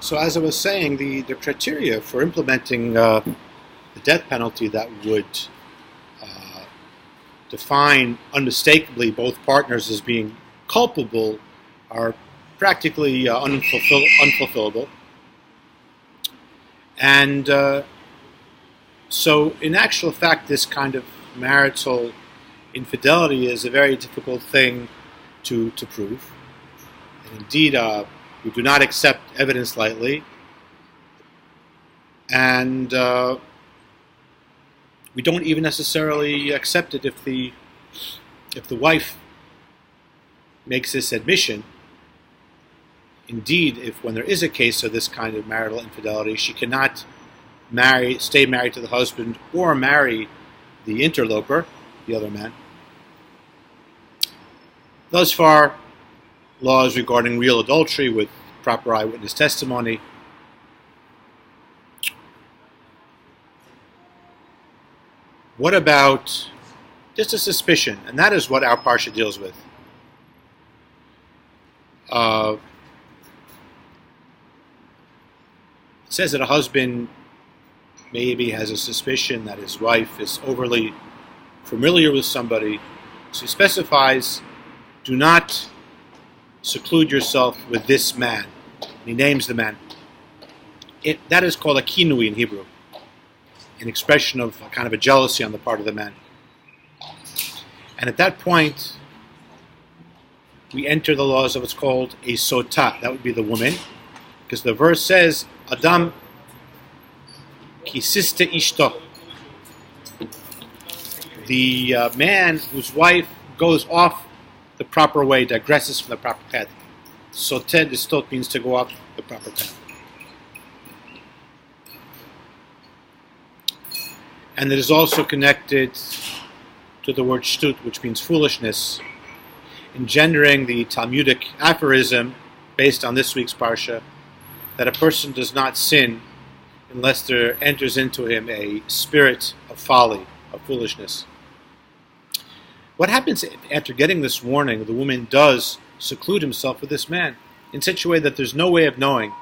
So as I was saying, the criteria for implementing the death penalty that would uh, define unmistakably both partners as being culpable are practically unfulfillable. And so in actual fact, this kind of marital infidelity is a very difficult thing to prove. And indeed, we do not accept evidence lightly. And we don't even necessarily accept it if the wife makes this admission. Indeed, if when there is a case of this kind of marital infidelity, she cannot stay married to the husband or marry the interloper, the other man. Thus far, laws regarding real adultery with proper eyewitness testimony What about just a suspicion? And that is what our parsha deals with. It says that a husband maybe has a suspicion that his wife is overly familiar with somebody. So he specifies, do not seclude yourself with this man. He names the man. That is called a kinui in Hebrew, an expression of kind of a jealousy on the part of the man. And at that point, we enter the laws of what's called a sotah. That would be the woman, because the verse says, Adam kisiste ishto. The man whose wife goes off the proper way, digresses from the proper path. Soteh distot means to go off the proper path. And it is also connected to the word shtut, which means foolishness, engendering the Talmudic aphorism based on this week's parsha, that a person does not sin unless there enters into him a spirit of folly, of foolishness. What happens after getting this warning? The woman does seclude himself with this man in such a way that there's no way of knowing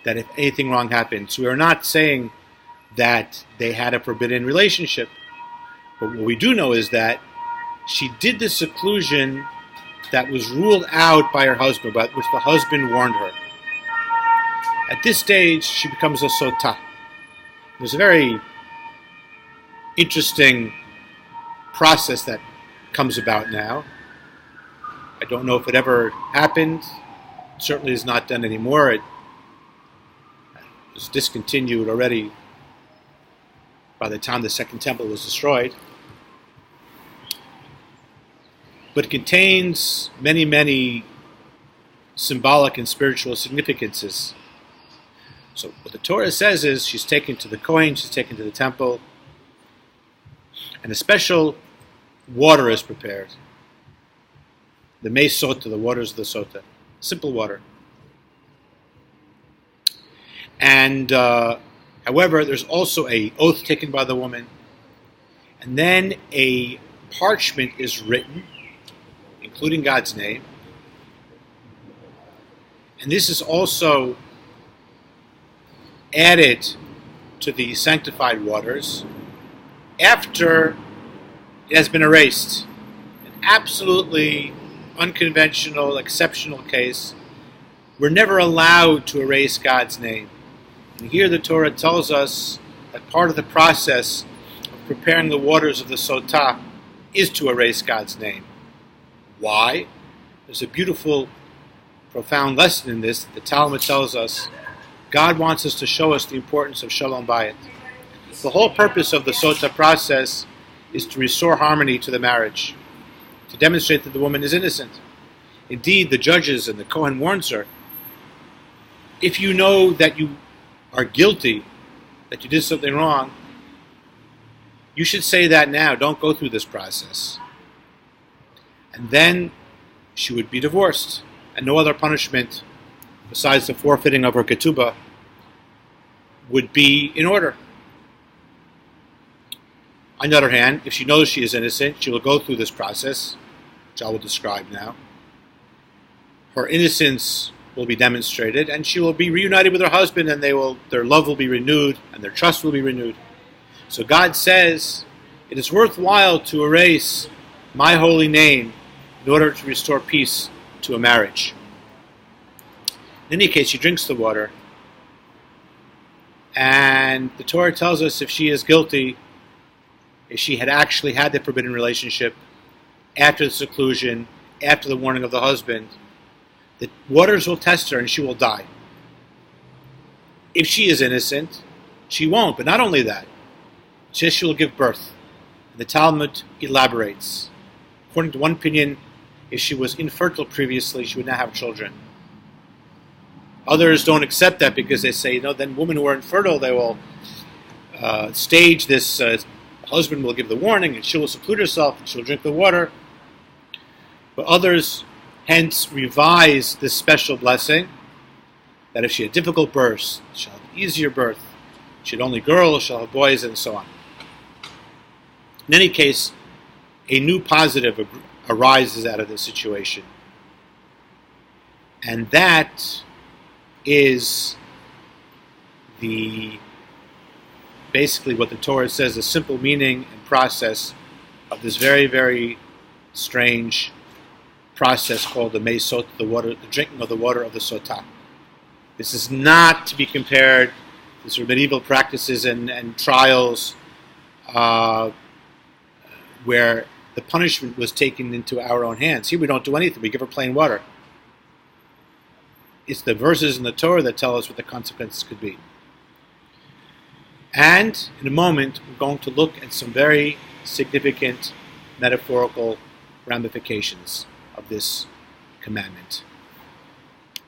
that if anything wrong happens. We are not saying that they had a forbidden relationship, but what we do know is that she did the seclusion that was ruled out by her husband, about which the husband warned her. At this stage, she becomes a sotah. There's a very interesting process that comes about now. I don't know if it ever happened. It certainly is not done anymore. It was discontinued already by the time the Second Temple was destroyed. But it contains many, many symbolic and spiritual significances. So what the Torah says is she's taken to the Kohen, she's taken to the temple, and a special water is prepared. The mei sota, the waters of the sota. Simple water. And however, there's also an oath taken by the woman, and then a parchment is written, including God's name. And this is also added to the sanctified waters after it has been erased. An absolutely unconventional, exceptional case. We're never allowed to erase God's name. And here the Torah tells us that part of the process of preparing the waters of the sotah is to erase God's name. Why? There's a beautiful, profound lesson in this. The Talmud tells us God wants us to show us the importance of shalom bayit. The whole purpose of the sotah process is to restore harmony to the marriage, to demonstrate that the woman is innocent. Indeed, the judges and the Kohen warns her, if you know that you are guilty, that you did something wrong, you should say that now. Don't go through this process. And then she would be divorced, and no other punishment besides the forfeiting of her ketubah would be in order. On the other hand, if she knows she is innocent, she will go through this process, which I will describe now. Her innocence will be demonstrated, and she will be reunited with her husband, and their love will be renewed, and their trust will be renewed. So God says, it is worthwhile to erase my holy name in order to restore peace to a marriage. In any case, she drinks the water, and the Torah tells us if she is guilty, if she had actually had the forbidden relationship after the seclusion, after the warning of the husband, the waters will test her and she will die. If she is innocent, she won't. But not only that, she will give birth. The Talmud elaborates. According to one opinion, if she was infertile previously, she would not have children. Others don't accept that because they say, then women who are infertile, they will stage this, husband will give the warning and she will seclude herself and she will drink the water. But others hence revise this special blessing, that if she had difficult births, she'll have easier birth. She had only girls, she'll have boys, and so on. In any case, a new positive arises out of this situation. And that is basically what the Torah says, the simple meaning and process of this very, very strange process called the Naso, the drinking of the water of the Sotah. This is not to be compared to sort of medieval practices and trials where the punishment was taken into our own hands. Here we don't do anything. We give her plain water. It's the verses in the Torah that tell us what the consequences could be. And in a moment, we're going to look at some very significant metaphorical ramifications of this commandment.